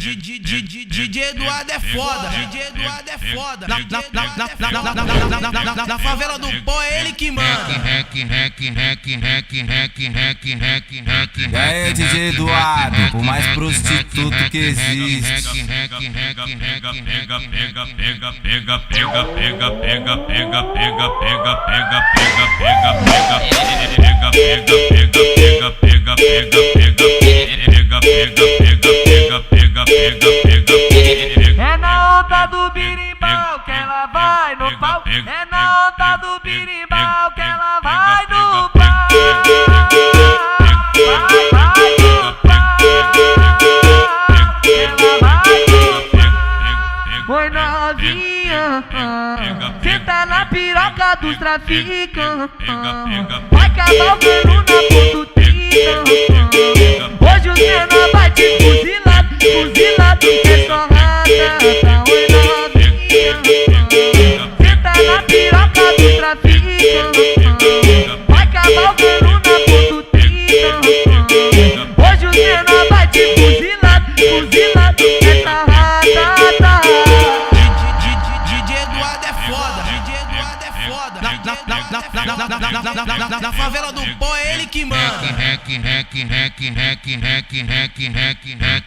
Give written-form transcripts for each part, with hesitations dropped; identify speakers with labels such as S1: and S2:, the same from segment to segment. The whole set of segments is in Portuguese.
S1: DJ Eduardo é foda, DJ Eduardo é foda. Na favela do pó é ele que manda.
S2: E aí, DJ Eduardo, o mais prostituto que existe.
S3: É na onda do birimbau que ela vai no pau. É na onda do birimbau que ela vai no pau. Vai no pau. Ela vai no pau. Oi novinha, senta na piroca dos traficantes. Vai cavalgando na pontutinha. Hoje o menor vai te fuzilar, fuzilado, é só rata. Oi novinha, senta na piroca do traficante. Vai cavalgando na pontutinha. Hoje o menor vai te fuzilar, fuzilado, é só rata.
S1: DJ Eduardo é foda, DJ Eduardo é foda. Na favela do pó é ele que manda.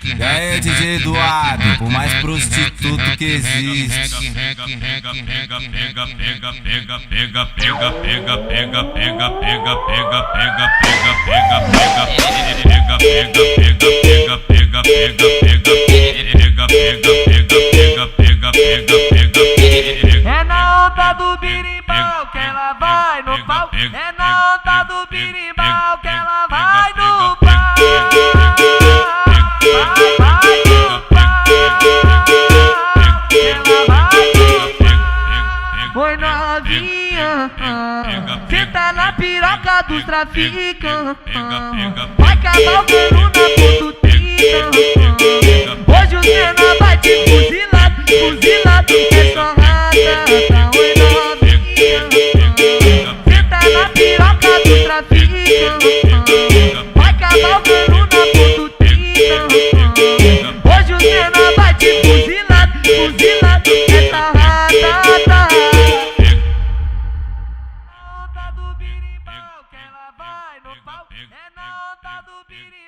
S2: E aí, DJ Eduardo, o mais prostituto que existe.
S3: É na onda do birimbau que ela vai no pau. É na onda do birimbau que ela vai no pau. Vai no pau. Ela vai no pau. Oi novinha, senta na piroca dos traficantes. Vai cavalgando na pontutinha. Hoje o menor vai te fuzilar, fuzilado, é só rata. Oi novinha, senta na piroca do traficante. Vai cavalgando na pontutinha. Hoje o menor vai te fuzilar, fuzilado, é só rata. É na onda do birimbau que ela vai no pau. É na onda do birimbau.